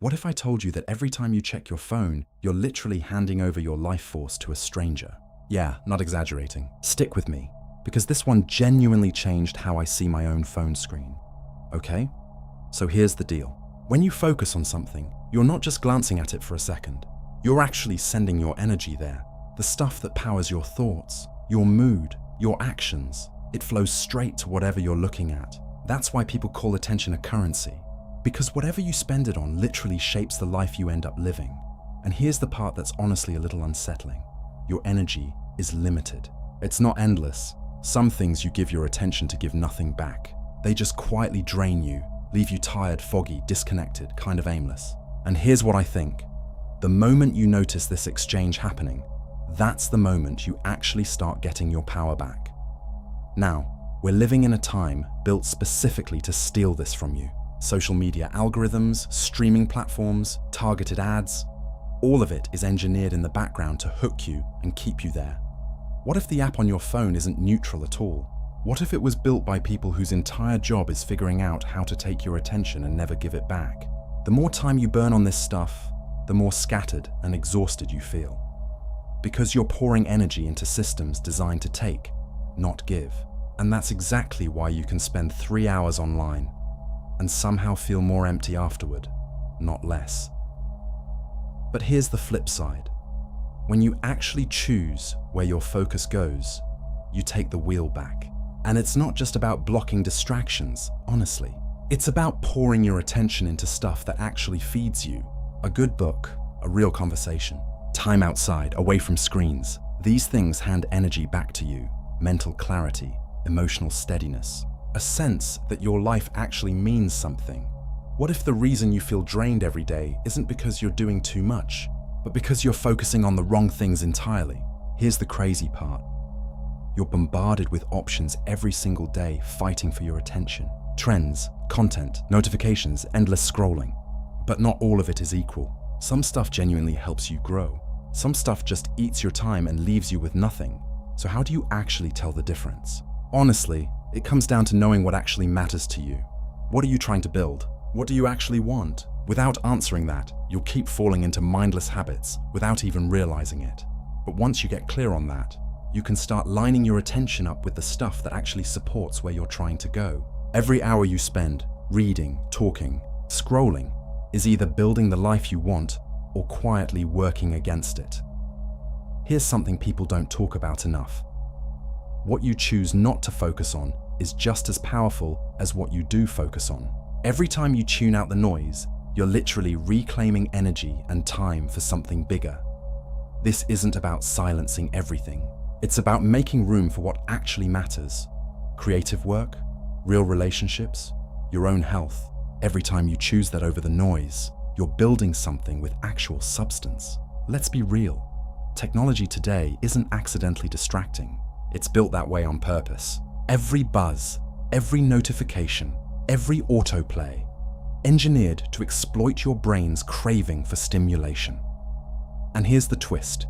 What if I told you that every time you check your phone, you're literally handing over your life force to a stranger? Yeah, not exaggerating. Stick with me, because this one genuinely changed how I see my own phone screen. Okay? So here's the deal. When you focus on something, you're not just glancing at it for a second. You're actually sending your energy there. The stuff that powers your thoughts, your mood, your actions. It flows straight to whatever you're looking at. That's why people call attention a currency. Because whatever you spend it on literally shapes the life you end up living. And here's the part that's honestly a little unsettling. Your energy is limited. It's not endless. Some things you give your attention to give nothing back. They just quietly drain you, leave you tired, foggy, disconnected, kind of aimless. And here's what I think. The moment you notice this exchange happening, that's the moment you actually start getting your power back. Now, we're living in a time built specifically to steal this from you. Social media algorithms, streaming platforms, targeted ads, all of it is engineered in the background to hook you and keep you there. What if the app on your phone isn't neutral at all? What if it was built by people whose entire job is figuring out how to take your attention and never give it back? The more time you burn on this stuff, the more scattered and exhausted you feel. Because you're pouring energy into systems designed to take, not give. And that's exactly why you can spend 3 hours online and somehow feel more empty afterward, not less. But here's the flip side. When you actually choose where your focus goes, you take the wheel back. And it's not just about blocking distractions, honestly. It's about pouring your attention into stuff that actually feeds you. A good book, a real conversation, time outside, away from screens. These things hand energy back to you, mental clarity, emotional steadiness, a sense that your life actually means something. What if the reason you feel drained every day isn't because you're doing too much, but because you're focusing on the wrong things entirely? Here's the crazy part. You're bombarded with options every single day fighting for your attention. Trends, content, notifications, endless scrolling. But not all of it is equal. Some stuff genuinely helps you grow. Some stuff just eats your time and leaves you with nothing. So how do you actually tell the difference? Honestly, it comes down to knowing what actually matters to you. What are you trying to build? What do you actually want? Without answering that, you'll keep falling into mindless habits without even realizing it. But once you get clear on that, you can start lining your attention up with the stuff that actually supports where you're trying to go. Every hour you spend reading, talking, scrolling is either building the life you want or quietly working against it. Here's something people don't talk about enough. What you choose not to focus on is just as powerful as what you do focus on. Every time you tune out the noise, you're literally reclaiming energy and time for something bigger. This isn't about silencing everything. It's about making room for what actually matters. Creative work, real relationships, your own health. Every time you choose that over the noise, you're building something with actual substance. Let's be real. Technology today isn't accidentally distracting. It's built that way on purpose. Every buzz, every notification, every autoplay, engineered to exploit your brain's craving for stimulation. And here's the twist.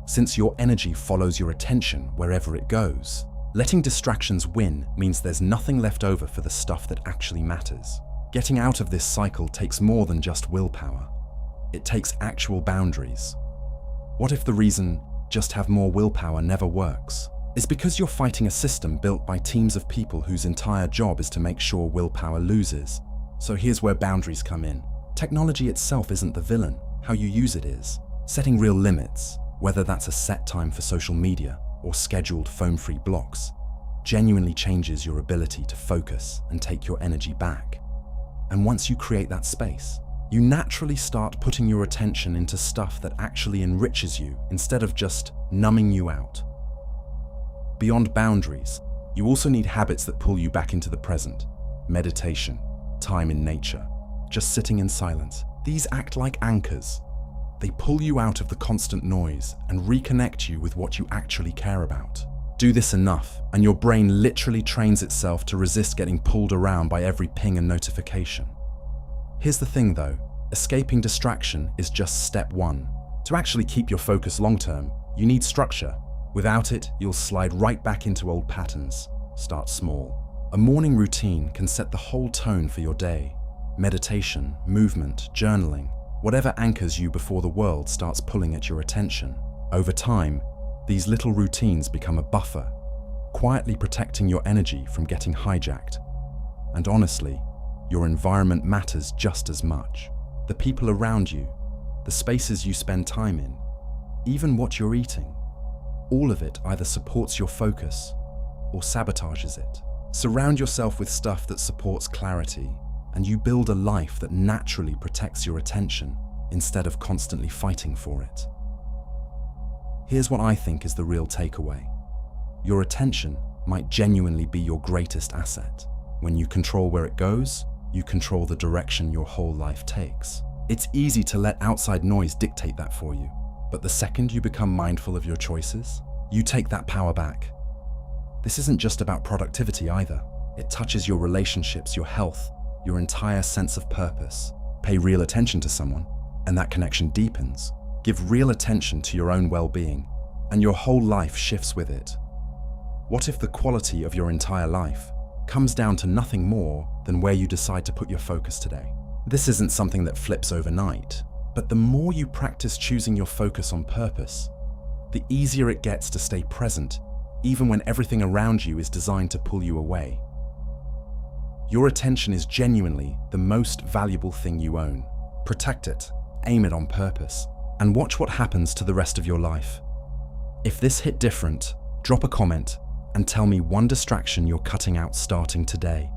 Since your energy follows your attention wherever it goes, letting distractions win means there's nothing left over for the stuff that actually matters. Getting out of this cycle takes more than just willpower. It takes actual boundaries. What if the reason just have more willpower never works? It's because you're fighting a system built by teams of people whose entire job is to make sure willpower loses. So here's where boundaries come in. Technology itself isn't the villain. How you use it is. Setting real limits, whether that's a set time for social media or scheduled phone-free blocks, genuinely changes your ability to focus and take your energy back. And once you create that space, you naturally start putting your attention into stuff that actually enriches you instead of just numbing you out. Beyond boundaries, you also need habits that pull you back into the present. Meditation, time in nature, just sitting in silence. These act like anchors. They pull you out of the constant noise and reconnect you with what you actually care about. Do this enough, and your brain literally trains itself to resist getting pulled around by every ping and notification. Here's the thing though, escaping distraction is just step one. To actually keep your focus long-term, you need structure. Without it, you'll slide right back into old patterns. Start small. A morning routine can set the whole tone for your day. Meditation, movement, journaling, whatever anchors you before the world starts pulling at your attention. Over time, these little routines become a buffer, quietly protecting your energy from getting hijacked. And honestly, your environment matters just as much. The people around you, the spaces you spend time in, even what you're eating, all of it either supports your focus or sabotages it. Surround yourself with stuff that supports clarity, and you build a life that naturally protects your attention instead of constantly fighting for it. Here's what I think is the real takeaway. Your attention might genuinely be your greatest asset. When you control where it goes, you control the direction your whole life takes. It's easy to let outside noise dictate that for you, but the second you become mindful of your choices, you take that power back. This isn't just about productivity either. It touches your relationships, your health, your entire sense of purpose. Pay real attention to someone, and that connection deepens. Give real attention to your own well-being, and your whole life shifts with it. What if the quality of your entire life comes down to nothing more than where you decide to put your focus today? This isn't something that flips overnight, but the more you practice choosing your focus on purpose, the easier it gets to stay present, even when everything around you is designed to pull you away. Your attention is genuinely the most valuable thing you own. Protect it, aim it on purpose, and watch what happens to the rest of your life. If this hit different, drop a comment and tell me one distraction you're cutting out starting today.